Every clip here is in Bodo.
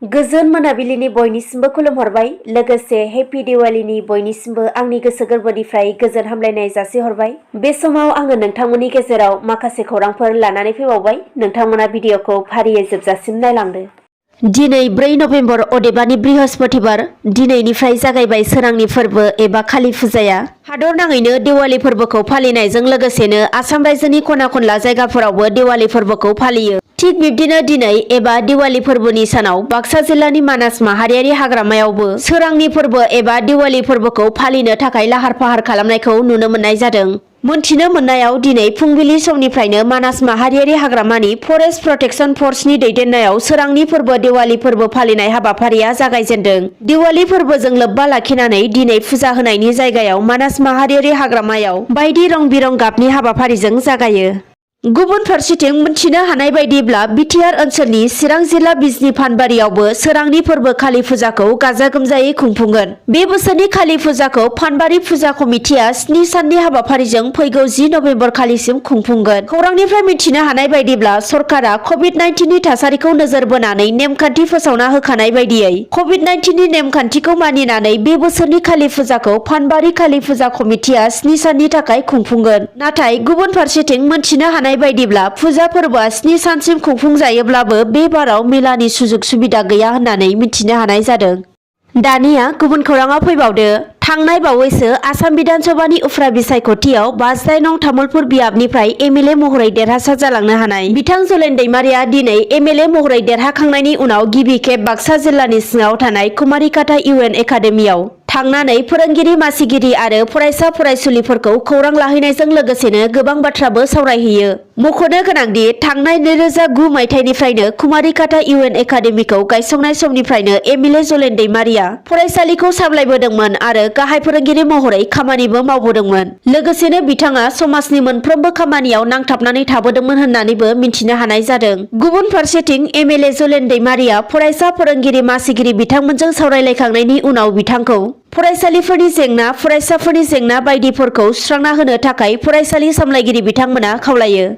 गोजोन मोनाबिलिनि बयनिसिमबो खुलुमहरबाय लोगोसे हेपि दिवालीनि बयनिसिमबो आंनि गोसो गोरबोनिफ्राय गोजोन हामलायनाय जासिहरबाय। बे समाव आङो नोंथांमोननि गेजेराव माखासे खौरांफोर लानानै फैबावबाय। नोंथांमोना भिडिअखौ फारियै जोबजासिम नायलांदो। दिनै 4 नभेम्बर अदेबानि बृहस्पतिबार दिनैनिफ्राय जागायबाय सोरांनि फोरबो एबा काली फुजाया। हादर नाङैनो दिवाली फोरबोखौ फालिनायजों लोगोसेनो आसाम रायजोनि खना खनला जायगाफोरावबो दिवाली फोरबोखौ फालियो। थिग बिब्दिनो दिनै एबा दिवाली फोरबोनि सानाव बाक्सा जिल्लानि मानास माहारियारि हाग्रामायावबो सोरांनि फोरबो एबा दिवाली फोरबोखौ फालिनो थाखाय लाहार फाहार खालामनायखौ नुनो मोननाय जादों। मोनथिनो मोननायाव दिनै फुंबिलि समनिफ्रायनो मानास माहारियारि हाग्रामानि फरेस्ट प्रटेक्शन फर्सनि दैदेननायाव सोरांनि फोरबो दिवाली फोरबो फालिनाय हाबाफारिया जागायजेनदों। दिवाली फोरबोजों लोब्बा लाखिनानै दिनै फुजा होनायनि जायगायाव मानास माहारियारि हाग्रामायाव बायदि रं बिरं गाबनि हाबाफारिजों जागायो। गुबुन फारसेथिं मोनथिनो हानाय बायदिब्ला बिटिआर ओनसोलनि चिरां जिल्ला बिजनी फानबारियावबो सोरांनि फोरबो काली फुजाखौ गाजा गोमजायै खुंफुंगोन। बे बोसोरनि काली फुजाखौ फानबारि फुजा कमिटिया 7 साननि हाबाफारिजों फैगौ 10 नभेम्बर खालिसिम खुंफुंगोन। खौरांनिफ्राय मिथिनो हानाय बायदिब्ला सरकारा कभिड-19 नि थासारिखौ नोजोर बोनानै नेमखान्थि फोसावना होखानाय बायदियै कभिड-19 नि नेमखान्थिखौ मानिनानै बे बोसोरनि काली फुजाखौ फानबारि काली फुजा कमिटिया 7 साननि थाखाय खुंफुंगोन। नाथाय गुबुन फारसेथिं मोनथिनो हानाय बायदिब्ला फुजा फोरबोआ 7 सानसिम खुंफुंजायोब्लाबो बे बाराव मेलानि सुजुग सुबिदा गैया होननानै मिथिनो हानाय जादों। दानिया गुबुन खौराङाव फैबावदो। थांनाय बावैसो आसाम बिधानसभानि उफ्रा बिसायख'थियाव 52 नं तामुलपुर बियाबनिफ्राय एमएलए महरै देरहासार जालांनो हानाय बिथां जलेन दैमारिया दिनै एमएलए महरै देरहाखांनायनि उनाव गिबि खेब बाक्सा जिल्लानि सिङाव थानाय कुमारिकाटा इउएन एकाडेमियाव थांनानै फोरोंगिरि मासिगिरि आरो फरायसा फरायसुलिफोरखौ खौरां लाहैनायजों लोगोसेनो गोबां बाथ्राबो सावरायहैयो। मख'नो गोनांदि थांनाय 2009 मायथाइनिफ्रायनो कुमारिकाटा इउएन एकाडेमिखौ गायसंनाय समनिफ्रायनो एमएलए जलेन दैमारिया फरायसालिखौ सामलायबोदोंमोन आरो गाहाय फोरोंगिरि महरै खामानिबो मावबोदोंमोन। लोगोसेनो बिथाङा समाजनि मोनफ्रोमबो खामानियाव नांथाबनानै थाबोदोंमोन होननानैबो मिथिनो हानाय जादों। गुबुन फारसेथिं एमएलए जलेन दैमारिया फरायसा फोरोंगिरि मासिगिरि बिथांमोनजों सावरायलायखांनायनि उनाव बिथांखौ फरायसालिफोरनि जेंना फरायसाफोरनि जेंना बायदिफोरखौ सुस्रांना होनो थाखाय फरायसालि सामलायगिरि बिथांमोना खावलायो।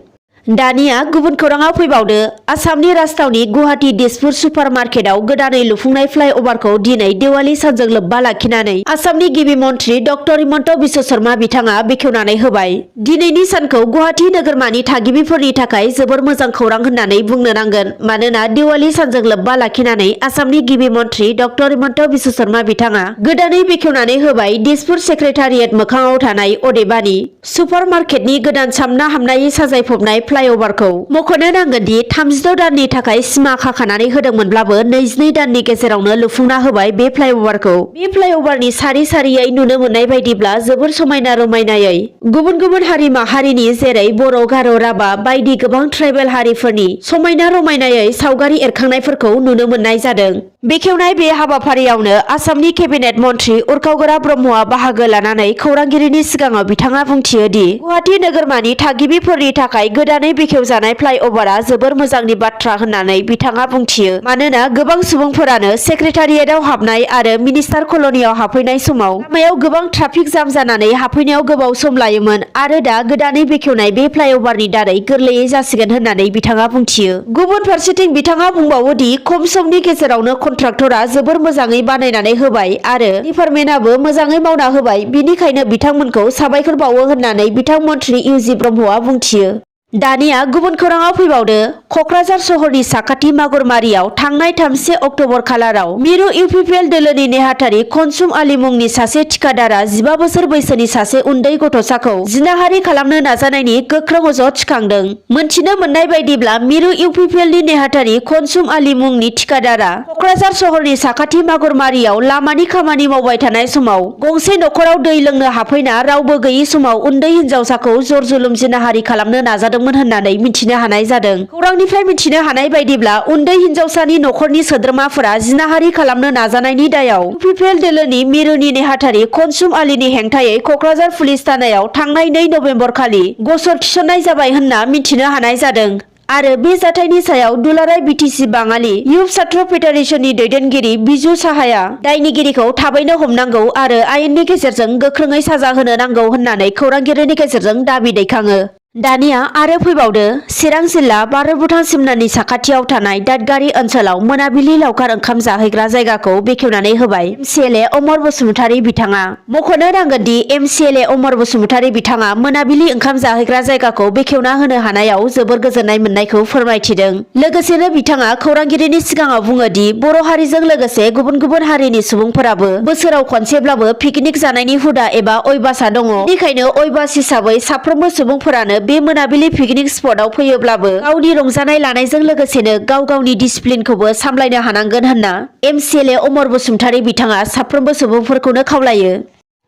दानिया गुबुन खौराङाव फैबावदो। आसामनि राजथावनि गुवाहाटी दिसपुर सुपार मार्केटआव गोदानै लुफुंनाय फ्लाइअभारखौ दिनै दिवाली सानजों लोब्बा लाखिनानै आसामनि गिबि मन्थ्रि डक्टर हिमन्त बिश्व शर्मा बिथाङा बेखेवनानै होबाय। दिनैनि सानखौ गुवाहाटी नोगोरमानि थागिबिफोरनि थाखाय जोबोर मोजां खौरां होननानै बुंनो नांगोन। मानोना दिवाली सानजों लोब्बा लाखिनानै आसामनि गिबि मन्थ्रि डक्टर हिमन्त बिश्व शर्मा बिथाङा गोदानै बेखेवनानै होबाय दिसपुर सेक्रेटारियेट मोखाङाव थानाय अदेबानि सुपार मार्केटनि गोदान सामना हामनायै साजायफबनाय फ्लाइअभारखौ। मख'नो नांगोनदि 36 दाननि थाखाय सिमा खाखानानै होदोंमोनब्लाबो 22 दाननि गेजेरावनो लुफुंना होबाय बे फ्लाइअभारखौ। बे फ्लाइअभारनि सारि सारियै नुनो मोननाय बायदिब्ला जोबोर समायना रमायनायै गुबुन गुबुन हारि माहारिनि जेरै बर', गार', राभा बायदि गोबां ट्राइबेल हारिफोरनि समायना रमायनायै सावगारि एरखांनायफोरखौ नुनो मोननाय जादों। बेखेवनाय बे हाबाफारियावनो आसामनि केबिनेट मन्थ्रि उर्खावगोरा ब्रह्मआ बाहागो लानानै खौरांगिरिनि सिगाङाव बिथाङा बुंथियो दि गुवाहाटी नोगोरमानि थागिबिफोरनि थाखाय गोदानै बेखेवजानाय फ्लाइअभारआ जोबोर मोजांनि बाथ्रा होननानै बिथाङा बुंथियो। मानोना गोबां सुबुंफोरानो सेक्रेटारियेटआव हाबनाय आरो मिनिस्टार कल'नियाव हाबफैनाय समाव लामायाव गोबां ट्राफिक जाम जानानै हाबफैनायाव गोबाव सम लायोमोन आरो दा गोदानै बेखेवनाय बे फ्लाइअभारनि दारै गोरलैयै जासिगोन होननानै बिथाङा बुंथियो। गुबुन फारसेथिं बिथाङा बुंबावो दि खम समनि गेजेरावनो कन्ट्राक्टरा जोबोर मोजाङै बानायनानै होबाय आरो डिपार्टमेन्टआबो मोजाङै मावना होबाय बिनिखायनो बिथांमोनखौ साबायखर बावो होननानै बिथां मन्थ्रि इउजि ब्रह्मआ बुंथियो। दानिया गुबुन खौराङाव फैबावदो। क'क्राझार सहरनि साखाथि मागुरमारियाव थांनाय 3 अक्ट'बर खालाराव मिरु इउपिपिएल दोलोनि नेहाथारि कनसुम आली मुंनि सासे थिखादारा 15 बोसोर बैसोनि सासे उन्दै गथ'साखौ जिनाहारि खालामनो नाजानायनि गोख्रों अजद थिखांदों। मोनथिनो मोननाय बायदिब्ला मिरु इउपिपिएलनि नेहाथारि कनसुम आली मुंनि थिखादारा क'क्राझार सहरनि साखाथि मागुरमारियाव लामानि खामानि मावबाय थानाय समाव गंसे न'खराव दै लोंनो हाबफैना रावबो गैयि समाव उन्दै हिनजावसाखौ जर-जुलुम जिनाहारि खालामनो नाजादोंमोन होननानै मिथिनो हानाय जादों। खौरांनिफ्राय मिथिनो हानाय बायदिब्ला उन्दै हिनजावसानि न'खरनि सोद्रोमाफोरा जिनाहारि खालामनो नाजानायनि दायाव इउपिपिएल दोलोनि मिरुनि नेहाथारि कनसुम आलीनि हेंथायै क'क्राझार पुलिस थानायाव थांनाय 2 नभेम्बर खालि गसर थिसननाय जाबाय होनना मिथिनो हानाय जादों। आरो बे जाथायनि सायाव दुलाराय बिटिसि बाङालि इयुथ छात्र फेडारेशननि दैदेनगिरि बिजु साहाया दायनिगिरिखौ थाबैनो हमनांगौ आरो आयेननि गेजेरजों गोख्रोङै साजा होनो नांगौ होननानै खौरांगिरिनि गेजेरजों दाबि दैखाङो। दानिया आरो फैबावदो चिरां जिल्ला भारत भुटान सिमनानि साखाथियाव थानाय दादगारि ओनसोलाव मोनाबिलि लावखार ओंखाम जाहैग्रा जायगाखौ बेखेवनानै होबाय एमसिएलए अमर बसुमतारी बिथाङा। मख'नो नांगोनदि एमसिएलए अमर बसुमतारी बिथाङा मोनाबिलि ओंखाम जाहैग्रा जायगाखौ बेखेवना होनो हानायाव जोबोर गोजोननाय मोननायखौ फोरमायथिदों। लोगोसेनो बिथाङा खौरांगिरिनि सिगाङाव बुङोदि बर' हारिजों लोगोसे गुबुन गुबुन हारिनि सुबुंफोराबो बोसोराव खनसेब्लाबो पिकनिक जानायनि हुदा एबा अयबासा दङ। बेनिखायनो अयबास हिसाबै साफ्रोमबो सुबुंफोरानो बे मोनाबिलि पिकनिक स्पटआव फैयोब्लाबो गावनि रंजानाय लानायजों लोगोसेनो गाव गावनि डिसिप्लिनखौबो सामलायनो हानांगोन होनना एमसिएलए अमर बसुमतारी बिथाङा साफ्रोमबो सुबुंफोरखौनो खावलायो।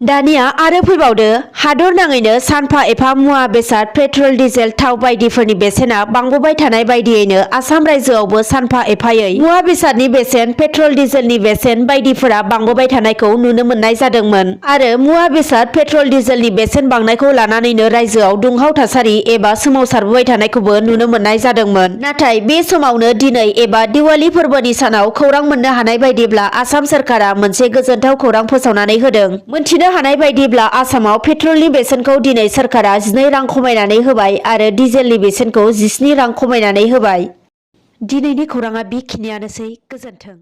दानिया आरो फैबावदो हादर नाङैनो सानफा एफा मुवा बेसाद पेट्रल डिजेल थाव बायदिफोरनि बेसेना बांबोबाय थानाय बायदियैनो आसाम रायजोआवबो सानफा एफायै मुवा बेसादनि बेसेन पेट्रल डिजेलनि बेसेन बायदिफोरा बांबोबाय थानायखौ नुनो मोननाय जादोंमोन आरो मुवा बेसाद पेट्रल डिजेलनि बेसेन बांनायखौ लानानैनो रायजोआव दुंहाव थासारि एबा सोमावसारबोबाय थानायखौबो नुनो मोननाय जादोंमोन। नाथाय बे समावनो दिनै एबा दिवाली फोरबोनि सानाव खौरां मोननो हानाय बायदिब्ला आसाम सरकारा मोनसे गोजोनथाव खौरां फोसावनानै होदों। मोनथिनो हानाय बायदिब्ला आसामाव पेट्रलनि बेसेनखौ दिनै सरकारा 12 रां खमायनानै होबाय आरो डिजेलनि बेसेनखौ 17 रां खमायनानै होबाय। दिनैनि खौराङा बेखिनियानोसै। गोजोन्थों।